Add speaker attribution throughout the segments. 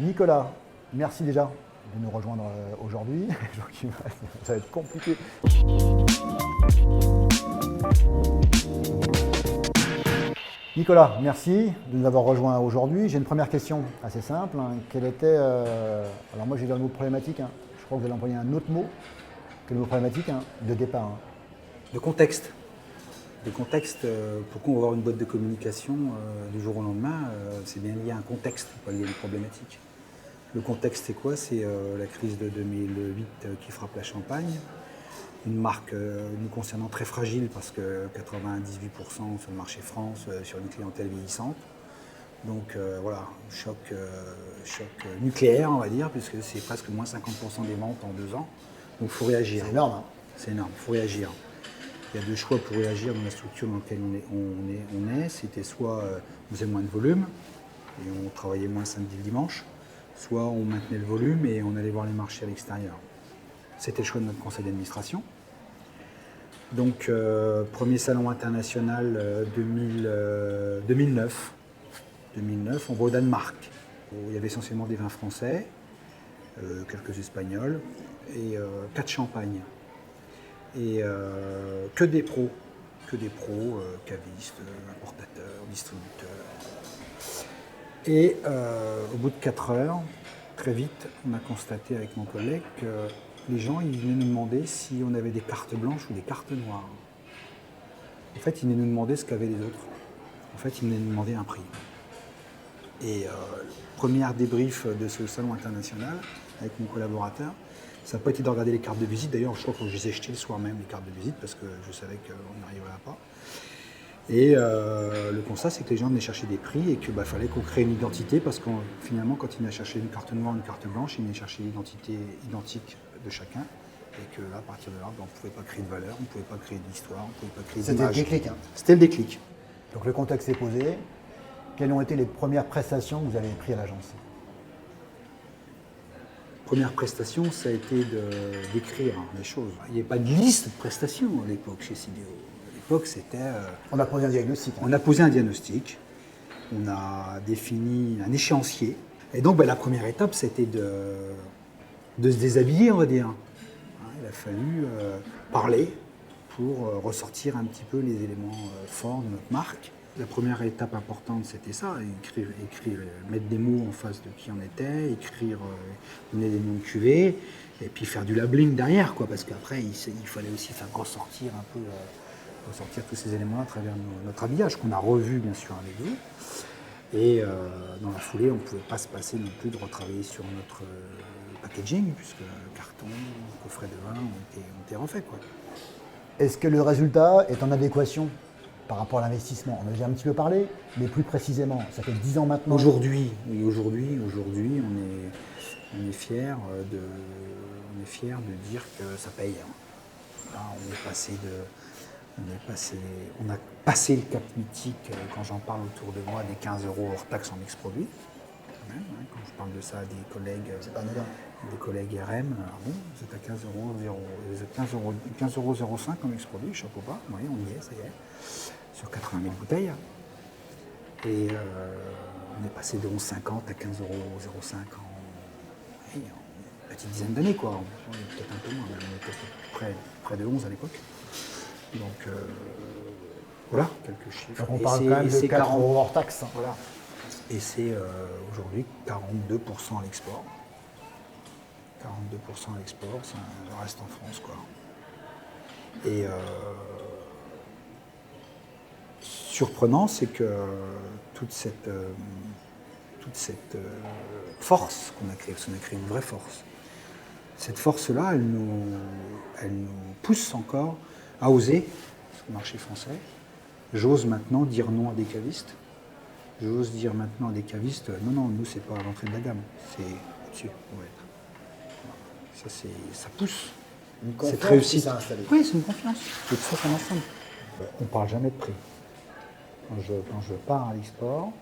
Speaker 1: Nicolas, merci déjà de nous rejoindre aujourd'hui. Ça va être compliqué. Nicolas, merci de nous avoir rejoints aujourd'hui. J'ai une première question assez simple. Quelle était. Alors, moi, j'ai dit un mot problématique. Je crois que vous allez employer un autre mot que le mot problématique de départ.
Speaker 2: De contexte. De contexte, pourquoi on va avoir une boîte de communication du jour au lendemain, c'est bien lié à un contexte, pas lié à une problématique. Le contexte, c'est quoi? C'est la crise de 2008 qui frappe la Champagne. Une marque nous concernant très fragile parce que 98% sur le marché France, sur une clientèle vieillissante. Donc voilà, choc nucléaire, on va dire, puisque c'est presque moins 50% des ventes en 2 ans. Donc il faut réagir.
Speaker 1: C'est énorme.
Speaker 2: C'est énorme, il faut réagir. Il y a 2 choix pour réagir dans la structure dans laquelle on est. C'était soit on faisait moins de volume et on travaillait moins samedi et dimanche, soit on maintenait le volume et on allait voir les marchés à l'extérieur. C'était le choix de notre conseil d'administration. Donc, premier salon international 2009. 2009, on va au Danemark. Il y avait essentiellement des vins français, quelques espagnols et 4 champagnes. Et que des pros, cavistes, importateurs, distributeurs. Et au bout de 4 heures, très vite, on a constaté avec mon collègue que les gens ils venaient nous demander si on avait des cartes blanches ou des cartes noires. En fait, ils venaient nous demander ce qu'avaient les autres. En fait, ils venaient nous demander un prix. Et première débrief de ce salon international avec mon collaborateur, ça n'a pas été de regarder les cartes de visite. D'ailleurs, je crois que je les ai jetées le soir même, les cartes de visite, parce que je savais qu'on n'y arriverait pas. Et le constat, c'est que les gens venaient chercher des prix et qu'il fallait qu'on crée une identité, parce que finalement, quand ils venaient chercher une carte noire, une carte blanche, ils venaient chercher l'identité identique de chacun. Et que à partir de là, on ne pouvait pas créer de valeur, on ne pouvait pas créer d'histoire, on ne pouvait pas créer d'image.
Speaker 1: C'était le déclic.
Speaker 2: C'était le déclic.
Speaker 1: Donc le contexte est posé. Quelles ont été les premières prestations que vous avez prises à l'agence?
Speaker 2: Première prestation, ça a été d'écrire les choses. Il n'y avait pas de liste de prestations à l'époque chez Cibio. À l'époque, c'était...
Speaker 1: On a posé un diagnostic.
Speaker 2: On a posé un diagnostic, on a défini un échéancier. Et donc, la première étape, c'était de se déshabiller, on va dire. Il a fallu parler pour ressortir un petit peu les éléments forts de notre marque. La première étape importante, c'était ça, écrire, mettre des mots en face de qui on était, donner des noms de cuvées, et puis faire du labeling derrière, parce qu'après, il fallait aussi faire ressortir un peu, ressortir tous ces éléments à travers notre habillage, qu'on a revu bien sûr avec vous. Et dans la foulée, on ne pouvait pas se passer non plus de retravailler sur notre packaging, puisque carton, coffret de vin ont été refaits.
Speaker 1: Est-ce que le résultat est en adéquation par rapport à l'investissement? On a déjà un petit peu parlé, mais plus précisément, ça fait 10 ans maintenant.
Speaker 2: Aujourd'hui, on est fiers de dire que ça paye. Là, on a passé le cap mythique, quand j'en parle autour de moi, des 15 € hors taxe en mix-produit. Quand je parle de ça à des collègues, des collègues RM, c'est à 15,05 € en mix-produit, chapeau bas, oui, on y est, ça y est. Sur 80 000 bouteilles. Et on est passé de 11,50 à 15,05 € en une petite dizaine d'années, On est peut-être un peu moins, on était près de 11 à l'époque. Donc voilà, quelques chiffres.
Speaker 1: Donc on parle quand même de 4 € hors taxe.
Speaker 2: Voilà. Et c'est aujourd'hui 42% à l'export. 42% à l'export, ça reste en France, Et surprenant, c'est que toute cette force qu'on a créée, parce qu'on a créé une vraie force, cette force-là, elle nous pousse encore à oser sur le marché français. J'ose maintenant dire non à des cavistes. J'ose dire maintenant à des cavistes, non, nous, c'est pas à l'entrée de la gamme, c'est au-dessus, on va être. Ça pousse. Cette réussite. Oui, c'est une confiance. C'est tout ça, c'est un ensemble. On ne parle jamais de prix. Quand je pars à l'export,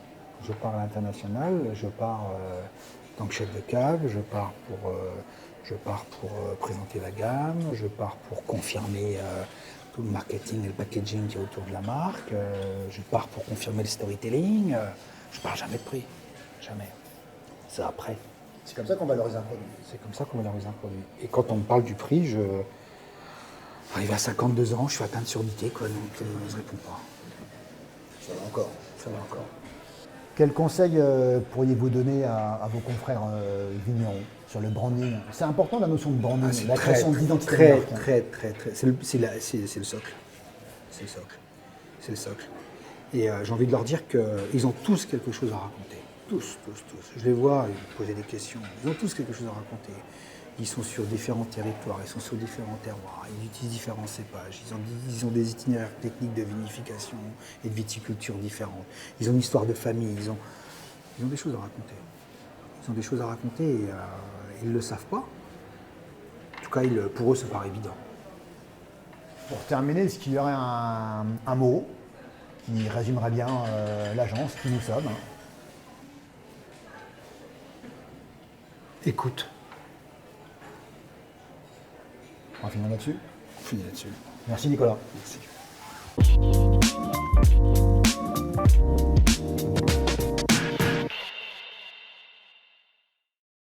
Speaker 2: je pars à l'international, je pars en tant que chef de cave, je pars pour présenter la gamme, je pars pour confirmer tout le marketing et le packaging qui est autour de la marque, je pars pour confirmer le storytelling, je ne parle jamais de prix, jamais. c'est après.
Speaker 1: C'est comme ça qu'on valorise un produit.
Speaker 2: C'est comme ça qu'on valorise un produit. Et quand on me parle du prix, arrivé à 52 ans, je suis atteint de surdité, quoi, donc je réponds pas.
Speaker 1: Ça va encore.
Speaker 2: Ça va encore.
Speaker 1: Quel conseil pourriez-vous donner à vos confrères vignerons sur le branding? C'est important la notion de branding,
Speaker 2: C'est
Speaker 1: la création d'identité de
Speaker 2: très,
Speaker 1: marque.
Speaker 2: très, très, très. C'est le socle. C'est le socle. C'est le socle. Et j'ai envie de leur dire qu'ils ont tous quelque chose à raconter. Tous. Je les vois, ils me posaient des questions. Ils ont tous quelque chose à raconter. Ils sont sur différents territoires, ils sont sur différents terroirs, ils utilisent différents cépages, ils ont des itinéraires techniques de vinification et de viticulture différentes. Ils ont une histoire de famille, ils ont des choses à raconter. Ils ont des choses à raconter et ils ne le savent pas. En tout cas, pour eux, ça paraît évident.
Speaker 1: Pour terminer, est-ce qu'il y aurait un mot qui résumerait bien l'agence, qui nous sommes?
Speaker 2: Écoute.
Speaker 1: On va finir là-dessus.
Speaker 2: On finit là-dessus.
Speaker 1: Merci Nicolas.
Speaker 2: Merci.